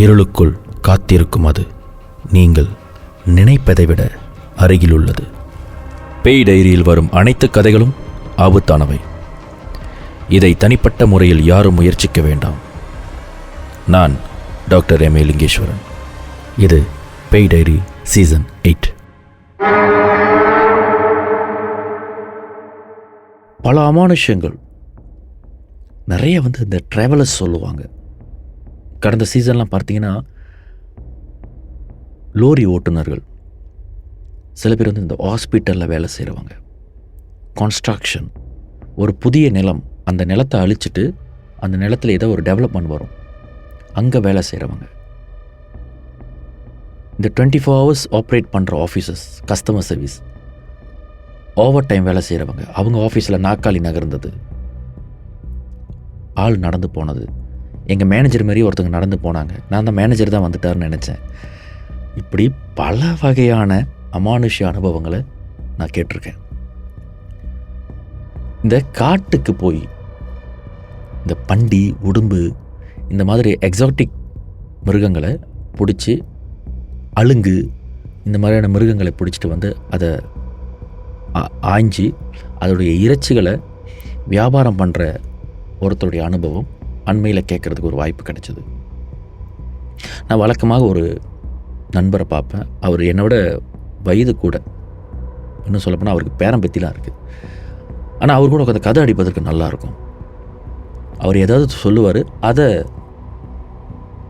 இருளுக்குள் காத்திருக்கும் அது நீங்கள் நினைப்பதை விட அருகில் உள்ளது. பேய் டைரியில் வரும் அனைத்து கதைகளும் ஆபத்தானவை. இதை தனிப்பட்ட முறையில் யாரும் முயற்சிக்க வேண்டாம். நான் டாக்டர் எம். ஏ. லிங்கேஸ்வரன். இது பேய் டைரி சீசன் 8. பல அமானுஷ்யங்கள் நிறைய இந்த ட்ராவலர்ஸ் சொல்லுவாங்க. கடந்த சீசன்லாம் பார்த்தீங்கன்னா லோரி ஓட்டுநர்கள், சில பேர் இந்த ஹாஸ்பிட்டலில் வேலை செய்கிறவங்க, கன்ஸ்ட்ரக்ஷன், ஒரு புதிய நிலம், அந்த நிலத்தை அழிச்சிட்டு அந்த நிலத்தில் ஏதோ ஒரு டெவலப்மெண்ட் வரும், அங்கே வேலை செய்கிறவங்க, இந்த 24 hours ஆப்ரேட் பண்ணுற officers, customer service, over time வேலை செய்கிறவங்க, அவங்க ஆஃபீஸில் நாற்காலி நகர்ந்தது, ஆள் நடந்து போனது, எங்கள் மேனேஜர் மாதிரி ஒருத்தங்க நடந்து போனாங்க, நான் தான் மேனேஜர் தான் வந்துட்டாருன்னு நினச்சேன். இப்படி பல வகையான அமானுஷ்ய அனுபவங்களை நான் கேட்டிருக்கேன். இந்த காட்டுக்கு போய் இந்த பண்டி, உடும்பு, இந்த மாதிரி எக்ஸாட்டிக் மிருகங்களை பிடிச்சி, அலுங்கு, இந்த மாதிரியான மிருகங்களை பிடிச்சிட்டு அதை ஆய்ஞ்சி அதோடைய இறைச்சிகளை வியாபாரம் பண்ணுற ஒருத்தருடைய அனுபவம் அண்மையில் கேட்குறதுக்கு ஒரு வாய்ப்பு கிடைச்சிது. நான் வழக்கமாக ஒரு நண்பரை பார்ப்பேன். அவர் என்னோட வயது கூட, இன்னும் சொல்லப்போனால் அவருக்கு பேரம்பத்திலாம் இருக்குது. ஆனால் அவர் கூட உட்காந்து கதை அடிப்பதற்கு நல்லாயிருக்கும். அவர் ஏதாவது சொல்லுவார், அதை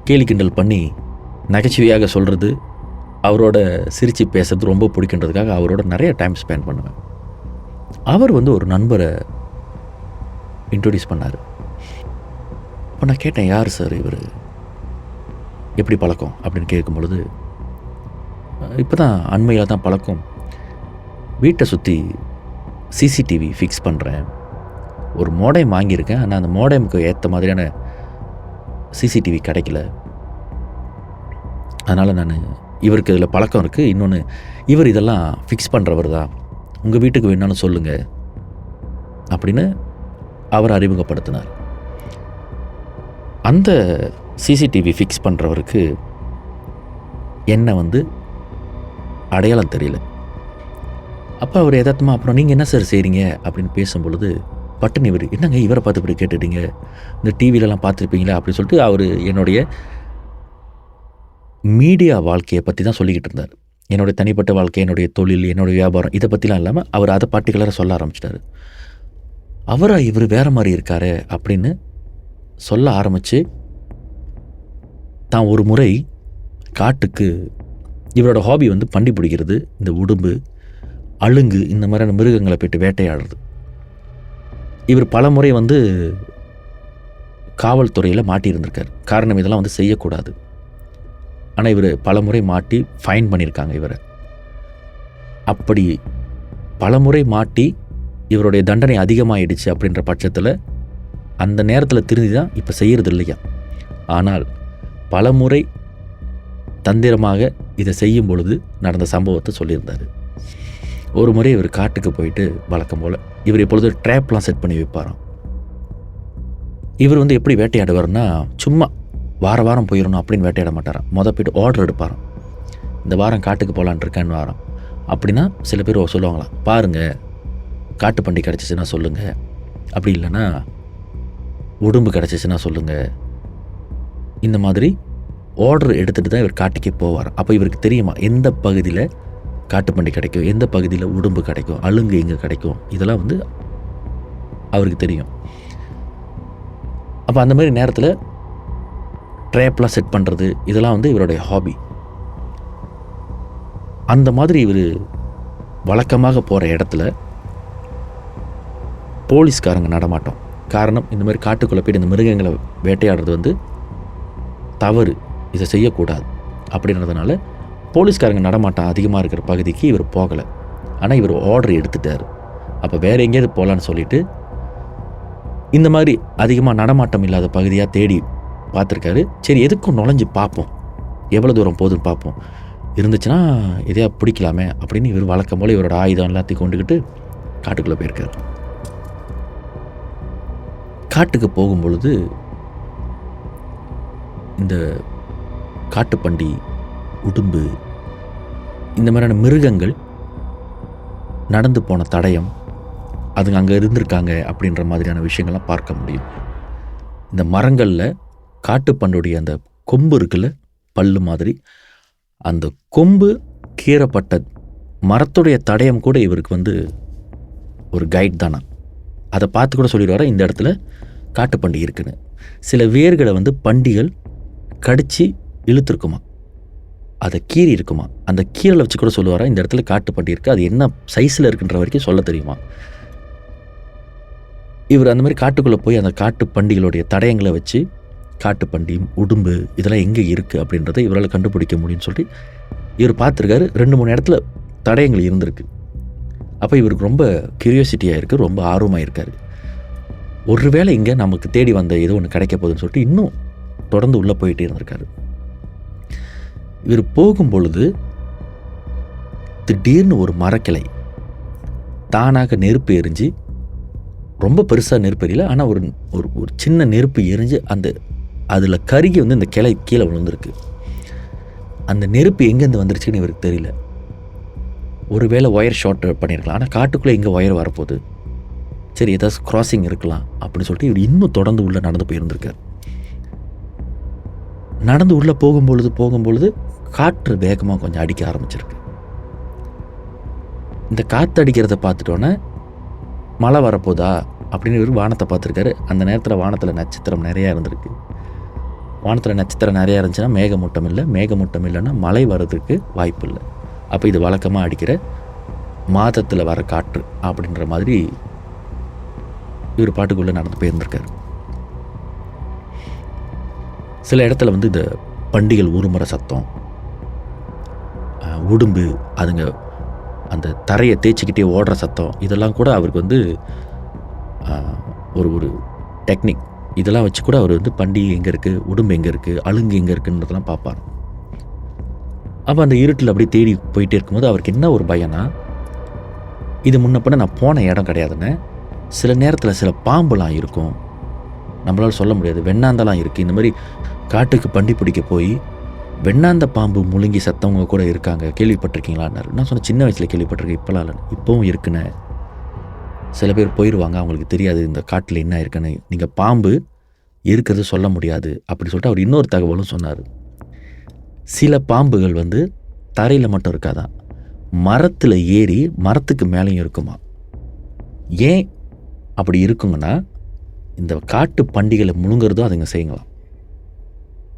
கேலி கிண்டல் பண்ணி நகைச்சுவையாக சொல்கிறது, அவரோட சிரித்து பேசுறது ரொம்ப பிடிக்கின்றதுக்காக அவரோட நிறைய டைம் ஸ்பெண்ட் பண்ணுவேன். அவர் ஒரு நண்பரை இன்ட்ரோடியூஸ் பண்ணார். அப்போ நான் கேட்டேன், யார் சார் இவர், எப்படி பழக்கம் அப்படின்னு கேட்கும் பொழுது, இப்போ தான் அண்மையில் தான் பழக்கம், வீட்டை சுற்றி சிசிடிவி ஃபிக்ஸ் பண்ணுறேன், ஒரு மோடம் வாங்கியிருக்கேன், ஆனால் அந்த மோடமுக்கு ஏற்ற மாதிரியான சிசிடிவி கிடைக்கல, அதனால் நான் இவருக்கு இதில் பழக்கம் இருக்குது, இன்னொன்று இவர் இதெல்லாம் ஃபிக்ஸ் பண்ணுறவர் தான், உங்கள் வீட்டுக்கு வேணாலும் சொல்லுங்கள் அப்படின்னு அவர் அறிமுகப்படுத்தினார். அந்த சிசிடிவி ஃபிக்ஸ் பண்ணுறவருக்கு என்ன அடையாளம் தெரியல. அப்போ அவர் எதார்த்தமாக, அப்புறம் நீங்கள் என்ன சார் செய்கிறீங்க அப்படின்னு பேசும்பொழுது, பட்டுன்னு இவர், என்னங்க இவரை பார்த்து இப்படி கேட்டுட்டீங்க, இந்த டிவிலெலாம் பார்த்துருப்பீங்களா அப்படின்னு சொல்லிட்டு அவர் என்னுடைய மீடியா வாழ்க்கையை பற்றி தான் சொல்லிக்கிட்டு இருந்தார். என்னுடைய தனிப்பட்ட வாழ்க்கை, என்னுடைய தொழில், என்னுடைய வியாபாரம், இதை பற்றிலாம் இல்லாமல் அவர் அதை பர்டிகுலராக சொல்ல ஆரம்பிச்சிட்டாரு. அவராக இவர் வேறு மாதிரி இருக்காரு அப்படின்னு சொல்ல ஆரம்பித்து, தான் ஒரு முறை காட்டுக்கு, இவரோட ஹாபி பண்டி பிடிக்கிறது, இந்த உடும்பு, அலுங்கு, இந்த மாதிரியான மிருகங்களை போய்ட்டு வேட்டையாடுறது. இவர் பல முறை காவல்துறையில் மாட்டியிருந்திருக்கார். காரணம் இதெல்லாம் செய்யக்கூடாது. ஆனால் இவர் பல முறை மாட்டி ஃபைன் பண்ணியிருக்காங்க இவரை. அப்படி பல முறை மாட்டி இவருடைய தண்டனை அதிகமாகிடுச்சு அப்படின்ற பட்சத்தில் அந்த நேரத்தில் திருந்தி தான் இப்போ செய்கிறது இல்லையா. ஆனால் பல முறை தந்திரமாக இதை செய்யும் பொழுது நடந்த சம்பவத்தை சொல்லியிருந்தார். ஒரு முறை இவர் காட்டுக்கு போயிட்டு வழக்கம் போல் இவர் எப்பொழுது ட்ராப்லாம் செட் பண்ணி வைப்பாராம். இவர் எப்படி வேட்டையாடுவார்னா, சும்மா வாரம் போயிடணும் அப்படின்னு வேட்டையாட மாட்டாராம். போய்ட்டு ஆர்டர் எடுப்பாராம், இந்த வாரம் காட்டுக்கு போகலான் இருக்கேன்னு வாரம் அப்படின்னா சில பேர் சொல்லுவாங்களாம், பாருங்கள் காட்டு பண்டி கிடச்சிச்சின்னா சொல்லுங்கள், அப்படி இல்லைன்னா உடும்பு கிடச்சிச்சின்னா சொல்லுங்கள், இந்த மாதிரி ஆர்டர் எடுத்துகிட்டு தான் இவர் காட்டுக்கே போவார். அப்போ இவருக்கு தெரியுமா எந்த பகுதியில் காட்டுப்பண்டி கிடைக்கும், எந்த பகுதியில் உடும்பு கிடைக்கும், அலுங்கு எங்கே கிடைக்கும், இதெல்லாம் அவருக்கு தெரியும். அப்போ அந்த மாதிரி நேரத்தில் ட்ராப்லாம் செட் பண்ணுறது, இதெல்லாம் இவருடைய ஹாபி. அந்த மாதிரி இவர் வழக்கமாக போகிற இடத்துல போலீஸ்காரங்க நடமாட்டோம். காரணம், இந்த மாதிரி காட்டுக்குள்ளே போய்ட்டு இந்த மிருகங்களை வேட்டையாடுறது தவறு, இதை செய்யக்கூடாது அப்படின்றதுனால போலீஸ்காரங்க நடமாட்டம் அதிகமாக இருக்கிற பகுதிக்கு இவர் போகலை. ஆனால் இவர் ஆர்டர் எடுத்துட்டார். அப்போ வேறு எங்கேயாவது போகலான்னு சொல்லிவிட்டு இந்த மாதிரி அதிகமாக நடமாட்டம் இல்லாத பகுதியாக தேடி பார்த்துருக்காரு. சரி, எதுக்கும் நுழைஞ்சு பார்ப்போம், எவ்வளோ தூரம் போகுதுன்னு பார்ப்போம், இருந்துச்சுன்னா எதையா பிடிக்கலாமே அப்படின்னு இவர் வழக்கம் போல் இவரோட ஆயுதம் எல்லாத்தையும் கொண்டுக்கிட்டு காட்டுக்குள்ளே போயிருக்கார். காட்டுக்கு போகும்பொழுது இந்த காட்டுப்பண்டி, உடும்பு, இந்த மாதிரியான மிருகங்கள் நடந்து போன தடயம், அதுங்க அங்கே இருந்திருக்காங்க அப்படின்ற மாதிரியான விஷயங்கள்லாம் பார்க்க முடியும். இந்த மரங்களில் காட்டுப்பண்டுடைய அந்த கொம்பு இருக்குல்ல, பல்லு மாதிரி, அந்த கொம்பு கீறப்பட்ட மரத்துடைய தடயம் கூட இவருக்கு ஒரு கைட் தானா. அதை பார்த்து கூட சொல்லிடுவாரா இந்த இடத்துல காட்டுப்பண்டி இருக்குன்னு. சில வேர்களை பண்டிகள் கடித்து இழுத்துருக்குமா, அதை கீறி இருக்குமா, அந்த கீரலை வச்சு கூட சொல்லுவாரா இந்த இடத்துல காட்டுப்பண்டி இருக்குது, அது என்ன சைஸில் இருக்குன்ற வரைக்கும் சொல்ல தெரியுமா. இவர் அந்த மாதிரி காட்டுக்குள்ளே போய் அந்த காட்டு பண்டிகளுடைய தடயங்களை வச்சு காட்டுப்பண்டி, உடும்பு இதெல்லாம் எங்கே இருக்குது அப்படின்றத இவரால் கண்டுபிடிக்க முடியும்னு சொல்லி இவர் பார்த்துருக்காரு. 2-3 இடத்துல தடயங்கள் இருந்திருக்கு. அப்போ இவருக்கு ரொம்ப கியூரியாசிட்டியாக இருக்குது, ரொம்ப ஆர்வமாக இருக்கார். ஒருவேளை இங்கே நமக்கு தேடி வந்த ஏதோ ஒன்று கிடைக்க போகுதுன்னு சொல்லிட்டு இன்னும் தொடர்ந்து உள்ளே போயிட்டே இருந்திருக்காரு. இவர் போகும்பொழுது திடீர்னு ஒரு மரக்கிளை தானாக நெருப்பு எரிஞ்சு, ரொம்ப பெருசாக நெருப்பு எரியல, ஆனால் ஒரு ஒரு சின்ன நெருப்பு எரிஞ்சு அதில் கருகி இந்த கிளை கீழே விழுந்திருக்கு. அந்த நெருப்பு எங்கேருந்து வந்துருச்சுன்னு இவருக்கு தெரியல. ஒருவேளை ஒயர் ஷார்ட் பண்ணியிருக்கலாம், ஆனால் காட்டுக்குள்ளே எங்கே ஒயர் வரப்போகுது, சரி ஏதாவது கிராசிங் இருக்கலாம் அப்படின்னு சொல்லிட்டு இவர் இன்னும் தொடர்ந்து உள்ளே நடந்து போயிருந்திருக்கார். நடந்து உள்ளே போகும்பொழுது காற்று வேகமாக கொஞ்சம் அடிக்க ஆரம்பிச்சிருக்கு. இந்த காற்று அடிக்கிறத பார்த்துட்டோன்னே மழை வரப்போதா அப்படின்னு இவர் வானத்தை பார்த்துருக்காரு. அந்த நேரத்தில் வானத்தில் நட்சத்திரம் நிறையா இருந்திருக்கு. வானத்தில் நட்சத்திரம் நிறையா இருந்துச்சுன்னா மேகமூட்டம் இல்லை, மேகமூட்டம் இல்லைன்னா மழை வர்றதுக்கு வாய்ப்பு இல்லை. அப்போ இது வழக்கமாக அடிக்கிற மாதத்தில் வர காற்று அப்படின்ற மாதிரி இவர் பாட்டுக்குள்ளே நடந்து போயிருந்திருக்காரு. சில இடத்துல இந்த பண்டிகள் ஊறுமுற சத்தம், உடும்பு அதுங்க அந்த தரையை தேய்ச்சிக்கிட்டே ஓடுற சத்தம், இதெல்லாம் கூட அவருக்கு ஒரு டெக்னிக். இதெல்லாம் வச்சு கூட அவர் பண்டிகை எங்கே இருக்குது, உடும்பு எங்கே இருக்குது, அழுங்கு எங்கே இருக்குன்றதெல்லாம் பார்ப்பார். அப்போ அந்த இருட்டில் அப்படியே தேடி போயிட்டே இருக்கும்போது அவருக்கு என்ன ஒரு பயம்னா, இது முன்னப்பண்ண நான் போன இடம் கிடையாதுன்னு. சில நேரத்தில் சில பாம்புலாம் இருக்கும், நம்மளால் சொல்ல முடியாது, வெண்ணாந்தெல்லாம் இருக்குது. இந்த மாதிரி காட்டுக்கு பண்டி பிடிக்க போய் வெண்ணாந்த பாம்பு முழுங்கி சத்தவங்க கூட இருக்காங்க, கேள்விப்பட்டிருக்கீங்களான்னாரு. நான் சொன்னேன், சின்ன வயசில் கேள்விப்பட்டிருக்கேன், இப்போலாம் இல்லை, இப்போவும் இருக்குன்னு. சில பேர் போயிடுவாங்க, அவங்களுக்கு தெரியாது இந்த காட்டில் என்ன இருக்குன்னு, நீங்கள் பாம்பு இருக்கிறது சொல்ல முடியாது அப்படி சொல்லிட்டு அவர் இன்னொரு தகவலும் சொன்னார். சில பாம்புகள் தரையில் மட்டும் இருக்காதான், மரத்தில் ஏறி மரத்துக்கு மேலேயும் இருக்குமா. ஏன் அப்படி இருக்குங்கன்னா, இந்த காட்டு பண்டிகளை முழுங்கிறதும் அதுங்க செய்யுங்களாம்.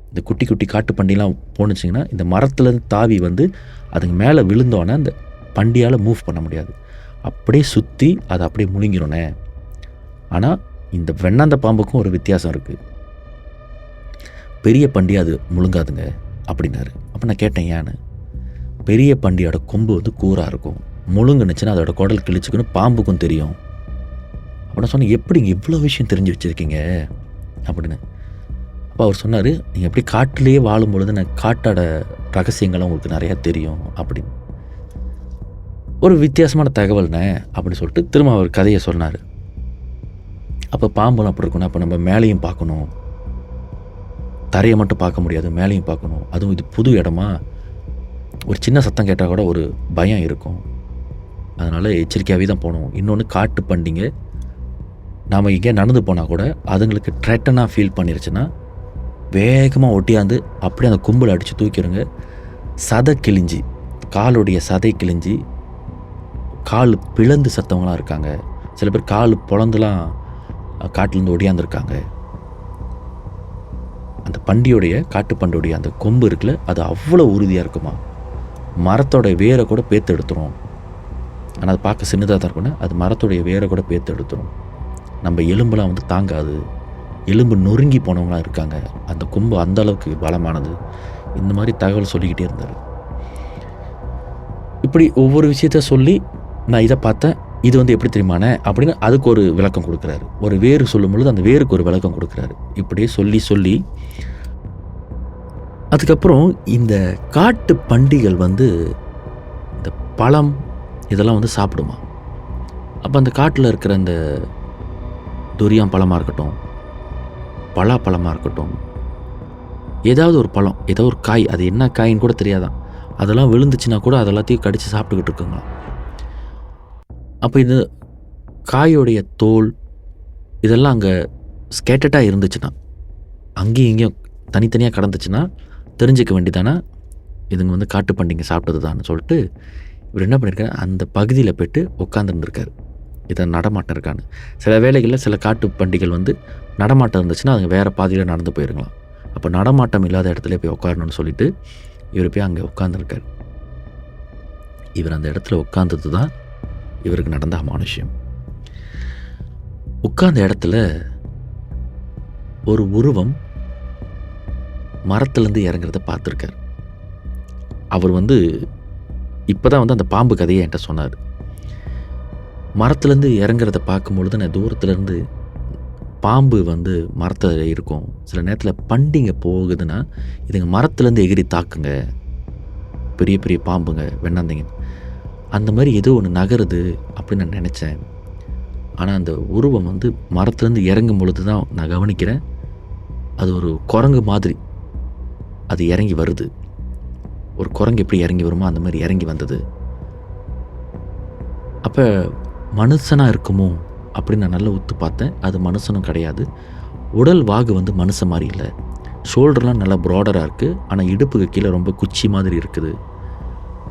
இந்த குட்டி குட்டி காட்டு பண்டிலாம் போணுச்சிங்கன்னா இந்த மரத்துலேருந்து தாவி அதுங்க மேலே விழுந்தோன்னே அந்த பண்டியால் மூவ் பண்ண முடியாது, அப்படியே சுற்றி அதை அப்படியே முழுங்கிடணே. ஆனால் இந்த வெண்ணாந்த பாம்புக்கும் ஒரு வித்தியாசம் இருக்குது, பெரிய பண்டி அது முழுங்காதுங்க அப்படின்னாரு. அப்போ நான் கேட்டேன் ஏன்னு. பெரிய பண்டியோட கொம்பு கூராக இருக்கும், முழுங்குனுச்சுன்னா அதோட குடல் கிழிச்சுக்குன்னு பாம்புக்கும் தெரியும். அப்போ சொன்னேன், எப்படிங்க இவ்வளோ விஷயம் தெரிஞ்சு வச்சுருக்கீங்க அப்படின்னு. அப்போ அவர் சொன்னார், நீங்கள் எப்படி காட்டிலேயே வாழும் பொழுது நான் காட்டோட ரகசியங்கள்லாம் உங்களுக்கு நிறையா தெரியும் அப்படின்னு. ஒரு வித்தியாசமான தகவல்னே அப்படின்னு சொல்லிட்டு திரும்ப அவர் கதையை சொன்னார். அப்போ பாம்புலாம் அப்படி இருக்கணும், அப்போ நம்ம மேலேயும் பார்க்கணும், தரையை மட்டும் பார்க்க முடியாது, மேலேயும் பார்க்கணும். அதுவும் இது புது இடமா, ஒரு சின்ன சத்தம் கேட்டால் கூட ஒரு பயம் இருக்கும், அதனால் எச்சரிக்கையாகவே தான் போகணும். இன்னொன்று, காட்டு பண்டிங்க நாம் இங்கே நடந்து போனால் கூட அதுங்களுக்கு த்ரெட்டனாக ஃபீல் பண்ணிருச்சுன்னா வேகமாக ஒட்டியாந்து அப்படியே அந்த கும்பலை அடித்து தூக்கிடுங்க. சதை கிழிஞ்சி, காலுடைய சதை கிழிஞ்சி கால் பிளந்து சத்தவங்களாம் இருக்காங்க. சில பேர் கால் பொழந்துலாம் காட்டிலேருந்து ஒடியாந்துருக்காங்க. அந்த பண்டியோடைய காட்டு பண்டியோடைய அந்த கொம்பு இருக்குல்ல, அது அவ்வளோ உறுதியாக இருக்குமா, மரத்தோட வேரை கூட பேத்து எடுத்துரும். ஆனால் அது பார்க்க சின்னதாக தான் இருக்குன்னா அது மரத்தோடைய வேரை கூட பேத்து எடுத்துரும். நம்ம எலும்புலாம் தாங்காது, எலும்பு நொறுங்கி போனவங்களாம் இருக்காங்க, அந்த கொம்பு அந்த அளவுக்கு பலமானது. இந்த மாதிரி தகவல் சொல்லிக்கிட்டே இருந்தார். இப்படி ஒவ்வொரு விஷயத்த சொல்லி நான் இதை பார்த்தேன், இது எப்படி தெரியுமானே அப்படின்னு அதுக்கு ஒரு விளக்கம் கொடுக்குறாரு. ஒரு வேறு சொல்லும் பொழுது அந்த வேருக்கு ஒரு விளக்கம் கொடுக்குறாரு. இப்படியே சொல்லி சொல்லி அதுக்கப்புறம் இந்த காட்டு பண்டிகள் இந்த பழம் இதெல்லாம் சாப்பிடுமா. அப்போ அந்த காட்டில் இருக்கிற அந்த துரியான் பழமாக இருக்கட்டும், பலாப்பழமாக இருக்கட்டும், ஏதாவது ஒரு பழம், ஏதோ ஒரு காய், அது என்ன காயின்னு கூட தெரியாதான், அதெல்லாம் விழுந்துச்சுன்னா கூட அது எல்லாத்தையும் கடித்து சாப்பிட்டுக்கிட்டு இருக்குங்களாம். அப்போ இது காயோடைய தோல் இதெல்லாம் அங்கே ஸ்கேட்டடாக இருந்துச்சுன்னா, அங்கேயும் இங்கேயும் தனித்தனியாக கடந்துச்சுன்னா தெரிஞ்சுக்க வேண்டியதானே இதுங்க வந்து காட்டு பண்டிகை சாப்பிட்டது தான் சொல்லிட்டு இவர் என்ன பண்ணியிருக்காரு, அந்த பகுதியில் போய்ட்டு உட்காந்துருந்துருக்காரு. இதை நடமாட்டம் இருக்கான்னு. சில வேளைகளில் சில காட்டு பண்டிகைகள் வந்து நடமாட்டம் இருந்துச்சுன்னா அதுங்க வேறு பாதையில் நடந்து போயிருங்களாம். அப்போ நடமாட்டம் இல்லாத இடத்துல போய் உட்காரணும்னு சொல்லிட்டு இவர் போய் அங்கே உட்காந்துருக்கார். இவர் அந்த இடத்துல உட்கார்ந்தது தான் இவருக்கு நடந்த அமானுஷ்யம். உட்கார்ந்த இடத்துல ஒரு உருவம் மரத்துலேருந்து இறங்குறத பார்த்துருக்கார். அவர் வந்து இப்போ தான் வந்து அந்த பாம்பு கதையை என்கிட்ட சொன்னார். மரத்துலேருந்து இறங்குறத பார்க்கும்பொழுது நான் தூரத்துலேருந்து பாம்பு வந்து மரத்தில் இருக்கும். சில நேரத்தில் பண்டிகை போகுதுன்னா இதுங்க மரத்துலேருந்து எகிரி தாக்குங்க, பெரிய பெரிய பாம்புங்க வெண்ணாந்தீங்க, அந்த மாதிரி ஏதோ ஒன்று நகருது அப்படின்னு நான் நினச்சேன். ஆனால் அந்த உருவம் வந்து மரத்துலேருந்து இறங்கும் பொழுது தான் நான் கவனிக்கிறேன், அது ஒரு குரங்கு மாதிரி அது இறங்கி வருது. ஒரு குரங்கு எப்படி இறங்கி வருமோ அந்த மாதிரி இறங்கி வந்தது. அப்போ மனுஷனாக இருக்குமோ அப்படின்னு நான் நல்லா உத்து பார்த்தேன். அது மனுஷனும் கிடையாது. உடல் வாகு வந்து மனுஷன் மாதிரி இல்லை. ஷோல்டர்லாம் நல்லா ப்ராடராக இருக்குது, ஆனால் இடுப்புக்கு கீழே ரொம்ப குச்சி மாதிரி இருக்குது.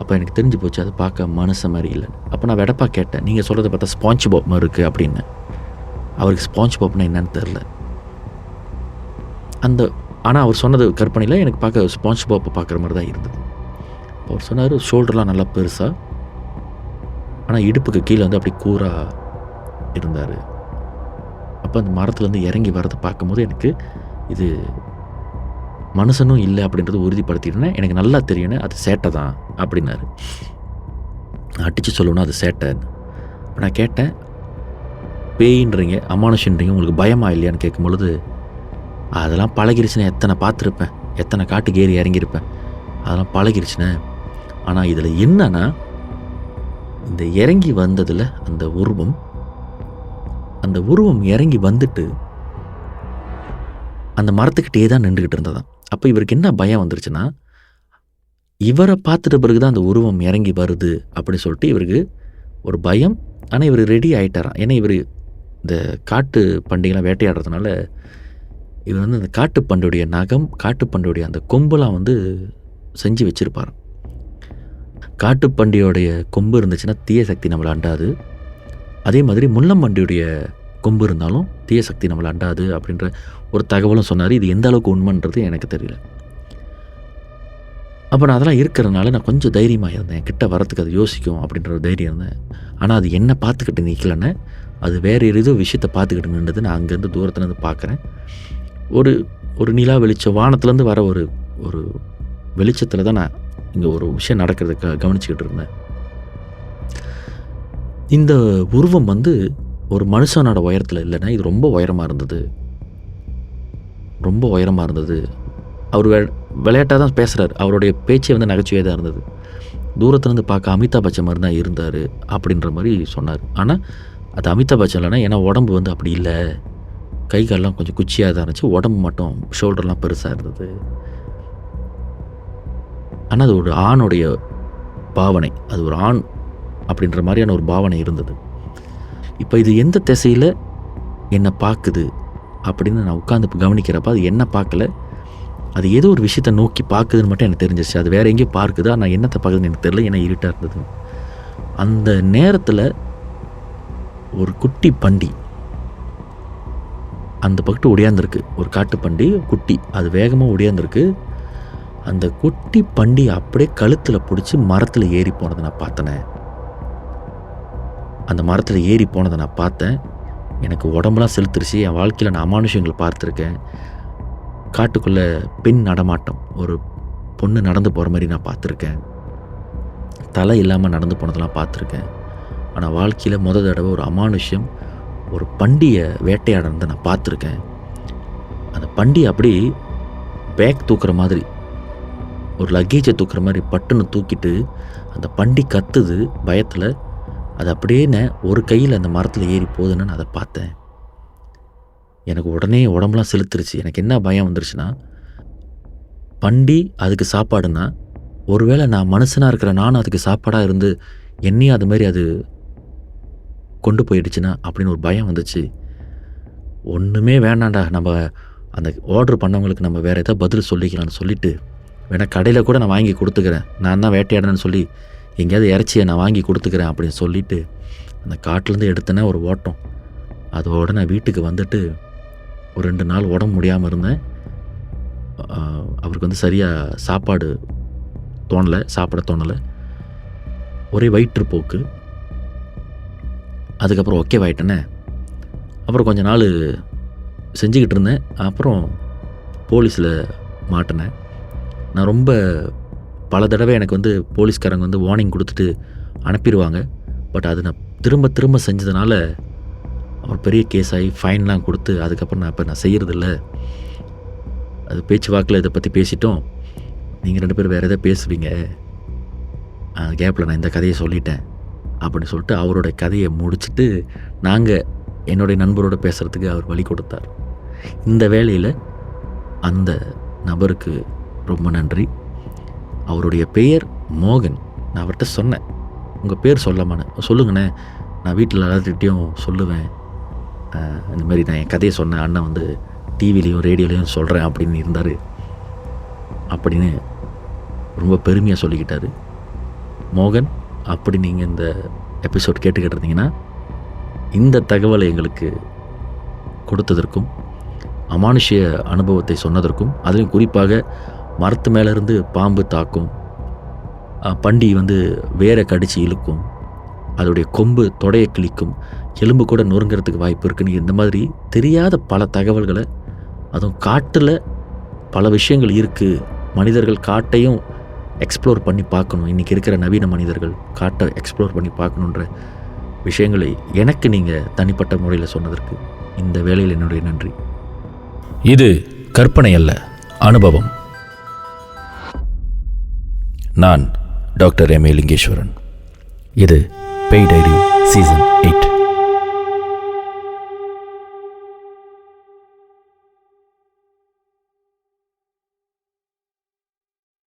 அப்போ எனக்கு தெரிஞ்சு போச்சு அது பார்க்க மனுஷன் மாதிரி இல்லை. அப்போ நான் வெடப்பா கேட்டேன், நீங்கள் சொல்கிறத பார்த்தா ஸ்பாஞ்ச் பாப் மாதிரி இருக்குது அப்படின்னு. அவருக்கு ஸ்பாஞ்ச் பாப்னா என்னன்னு தெரில. ஆனால் அவர் சொன்னது கற்பனையில் எனக்கு பார்க்க ஸ்பாஞ்ச் பாப்பை பார்க்குற மாதிரி தான் இருந்தது. அவர் சொன்னார் ஷோல்டர்லாம் நல்லா பெருசாக, ஆனால் இடுப்புக்கு கீழே வந்து அப்படி கூராக இருந்தார். அப்போ அந்த மரத்துலேருந்து இறங்கி வரதை பார்க்கும்போது எனக்கு இது மனுஷனும் இல்லை அப்படின்றது உறுதிப்படுத்திட்டேன். எனக்கு நல்லா தெரியும்னு அது சேட்டை தான் அப்படின்னாரு. அடித்து சொல்லணும் அது சேட்டை. இப்போ நான் கேட்டேன், பேயின்றீங்க அமானுஷன்றீங்க, உங்களுக்கு பயமா இல்லையான்னு கேட்கும்பொழுது, அதெல்லாம் பழகிருச்சுன்னு எத்தனை பார்த்துருப்பேன், எத்தனை காட்டுக்கு ஏறி இறங்கியிருப்பேன், அதெல்லாம் பழகிருச்சுன்னு. ஆனால் இதில் என்னன்னா இந்த இறங்கி வந்ததில் அந்த உருவம் இறங்கி வந்துட்டு அந்த மரத்துக்கிட்டே தான் நின்றுக்கிட்டு இருந்ததான். அப்போ இவருக்கு என்ன பயம் வந்துருச்சுன்னா, இவரை பார்த்துட்ட பிறகு தான் அந்த உருவம் இறங்கி வருது அப்படி சொல்லிட்டு இவருக்கு ஒரு பயம். ஆனால் இவர் ரெடி ஆகிட்டாராம். ஏன்னா இவர் இந்த காட்டு பண்டிகைலாம் வேட்டையாடுறதுனால இவர் வந்து அந்த காட்டுப்பண்டியுடைய நகம், காட்டுப்பண்டியுடைய அந்த கொம்பெலாம் வந்து செஞ்சு வச்சுருப்பார். காட்டுப்பண்டியோடைய கொம்பு இருந்துச்சுன்னா தீய சக்தி நம்மளை அண்டாது. அதே மாதிரி முள்ளம்பண்டியுடைய கொம்பு இருந்தாலும் தீய சக்தி நம்மளை அண்டாது அப்படின்ற ஒரு தகவலும் சொன்னார். இது எந்த அளவுக்கு உண்மைன்றது எனக்கு தெரியல. அப்போ நான் அதெல்லாம் இருக்கிறதுனால நான் கொஞ்சம் தைரியமாக இருந்தேன், கிட்ட வரத்துக்கு அது யோசிக்கும் அப்படின்ற ஒரு தைரியம் இருந்தேன். ஆனால் அது என்ன பார்த்துக்கிட்டு நிற்கலன்னு, அது வேறு ஏதோ விஷயத்தை பார்த்துக்கிட்டு நின்றது. நான் அங்கேருந்து தூரத்துலேருந்து பார்க்குறேன். ஒரு நிலா வெளிச்சம் வானத்துலேருந்து வர ஒரு வெளிச்சத்தில் தான் நான் இங்கே ஒரு விஷயம் நடக்கிறத கவனிச்சுக்கிட்டு இருந்தேன். இந்த உருவம் வந்து ஒரு மனுஷனோட உயரத்தில் இல்லைன்னா இது ரொம்ப உயரமாக இருந்தது, ரொம்ப உயரமாக இருந்தது. அவர் விளையாட்டாக தான் பேசுகிறார், அவருடைய பேச்சே வந்து நகைச்சுவையாக தான் இருந்தது. தூரத்துலேருந்து பார்க்க அமிதாப் பச்சன் மாதிரி தான் இருந்தார் அப்படின்ற மாதிரி சொன்னார். ஆனால் அது அமிதாப் பச்சன் இல்லைன்னா, ஏன்னா உடம்பு வந்து அப்படி இல்லை, கை காலெலாம் கொஞ்சம் குச்சியாக தான் இருந்துச்சு, உடம்பு மட்டும் ஷோல்டர்லாம் பெருசாக இருந்தது. ஆனால் அது ஒரு ஆணுடைய பாவனை, அது ஒரு ஆண் அப்படின்ற மாதிரியான ஒரு பாவனை இருந்தது. இப்போ இது எந்த திசையில் என்னை பார்க்குது அப்படின்னு நான் உட்காந்து கவனிக்கிறப்ப அது என்ன பார்க்கல, அது ஏதோ ஒரு விஷயத்தை நோக்கி பார்க்குதுன்னு மட்டும் எனக்கு தெரிஞ்சிச்சு. அது வேறு எங்கேயும் பார்க்குதா, நான் என்னத்தை பார்க்குதுன்னு எனக்கு தெரியல, ஏன்னா இருட்டாக இருந்தது. அந்த நேரத்தில் ஒரு குட்டி பண்டி அந்த பக்கத்து ஒடியாந்துருக்கு, ஒரு காட்டு பண்டி குட்டி, அது வேகமாக ஒடியாந்துருக்கு. அந்த குட்டி பண்டி அப்படியே கழுத்தில் பிடிச்சி மரத்தில் ஏறி போனதை நான் பார்த்தேனே. அந்த மரத்தில் ஏறி போனதை நான் பார்த்தேன். எனக்கு உடம்புலாம் செலுத்துருச்சு. என் வாழ்க்கையில் நான் அமானுஷங்களை பார்த்துருக்கேன். காட்டுக்குள்ளே பெண் நடமாட்டம், ஒரு பொண்ணு நடந்து போகிற மாதிரி நான் பார்த்துருக்கேன். தலை இல்லாமல் நடந்து போனதெல்லாம் பார்த்துருக்கேன். ஆனால் வாழ்க்கையில் முதல் தடவை ஒரு அமானுஷ்யம், ஒரு பண்டியை வேட்டையாடுறதை நான் பார்த்துருக்கேன். அந்த பண்டி அப்படி பேக் தூக்குற மாதிரி, ஒரு லக்கேஜை தூக்குற மாதிரி பட்டுன்னு தூக்கிட்டு அந்த பண்டி கத்துது பயத்தில். அது அப்படியே ஒரு கையில் அந்த மரத்தில் ஏறி போகுதுன்னு நான் அதை பார்த்தேன். எனக்கு உடனே உடம்புலாம் செலுத்துருச்சு. எனக்கு என்ன பயம் வந்துருச்சுன்னா, பண்டி அதுக்கு சாப்பாடுன்னா, ஒருவேளை நான் மனுஷனாக இருக்கிற நானும் அதுக்கு சாப்பாடாக இருந்து என்னையும் அது மாதிரி அது கொண்டு போயிடுச்சுன்னா அப்படின்னு ஒரு பயம் வந்துச்சு. ஒன்றுமே வேணாண்டா, நம்ம அந்த ஆர்டர் பண்ணவங்களுக்கு நம்ம வேறு ஏதாவது பதில் சொல்லிக்கலாம்னு சொல்லிவிட்டு, வேணா கடையில் கூட நான் வாங்கி கொடுத்துக்கிறேன், நான் தான் வேட்டையாடணும்னு சொல்லி எங்கேயாவது இறைச்சியை நான் வாங்கி கொடுத்துக்கிறேன் அப்படின்னு சொல்லிவிட்டு அந்த காட்டிலேருந்து எடுத்தேன்னா ஒரு ஓட்டம். அதோடு நான் வீட்டுக்கு வந்துட்டு ஒரு 2 நாள் உடம்பு முடியாமல் இருந்தேன். அவருக்கு வந்து சரியாக சாப்பிட தோணலை. ஒரே வயிற்றுப்போக்கு. அதுக்கப்புறம் ஓகேவாயிட்டேனே. அப்புறம் கொஞ்ச நாள் செஞ்சுக்கிட்டு இருந்தேன். அப்புறம் போலீஸில் மாட்டினேன். நான் ரொம்ப பல தடவை எனக்கு வந்து போலீஸ்காரங்க வந்து வார்னிங் கொடுத்துட்டு அனுப்பிடுவாங்க. பட் அது நான் திரும்ப திரும்ப செஞ்சதுனால அப்புறம் பெரிய கேஸ் ஆகி ஃபைன்லாம் கொடுத்து அதுக்கப்புறம் நான் செய்கிறதில்ல. அது பேச்சு வாக்கில் இதை பற்றி பேசிட்டோம். நீங்கள் 2 பேரும் வேறு எதாவது பேசுவீங்க, கேப்பில் நான் இந்த கதையை சொல்லிட்டேன் அப்படின்னு சொல்லிட்டு அவரோட கதையை முடிச்சுட்டு என்னுடைய நண்பரோடு பேசுகிறதுக்கு அவர் வழி கொடுத்தார். இந்த வேளையில் அந்த நபருக்கு ரொம்ப நன்றி. அவருடைய பெயர் மோகன். நான் அவர்கிட்ட சொன்னேன், உங்கள் பேர் சொல்லுங்கண்ணே, நான் வீட்டில் எல்லாத்துக்கிட்டையும் சொல்லுவேன், இந்த மாதிரி நான் என் கதையை சொன்னேன், அண்ணன் வந்து டிவிலையும் ரேடியோலையும் சொல்கிறேன் அப்படின்னு இருந்தார். அப்படின்னு ரொம்ப பெருமையாக சொல்லிக்கிட்டார். மோகன், அப்படி நீங்கள் இந்த எபிசோட் கேட்டுக்கிட்டு இருந்தீங்கன்னா இந்த தகவலை எங்களுக்கு கொடுத்ததற்கும் அமானுஷ்ய அனுபவத்தை சொன்னதற்கும், அதுவும் குறிப்பாக மரத்து மேலேருந்து பாம்பு தாக்கும், பண்டி வந்து வேரை கடித்து இழுக்கும், அதோடைய கொம்பு தொடையை கிழிக்கும், எலும்பு கூட நொறுங்கிறதுக்கு வாய்ப்பு இருக்குன்னு இந்த மாதிரி தெரியாத பல தகவல்களை, அதுவும் காட்டில் பல விஷயங்கள் இருக்குது, மனிதர்கள் காட்டையும் எக்ஸ்ப்ளோர் பண்ணி பார்க்கணும், இன்றைக்கி இருக்கிற நவீன மனிதர்கள் காட்டை எக்ஸ்ப்ளோர் பண்ணி பார்க்கணுன்ற விஷயங்களை எனக்கு நீங்கள் தனிப்பட்ட முறையில் சொன்னதற்கு இந்த வேளையில் என்னுடைய நன்றி. இது கற்பனை அல்ல, அனுபவம். நான் டாக்டர் எம்.ஏ. லிங்கேஸ்வரன். இது பேய் டைரி சீசன் 8.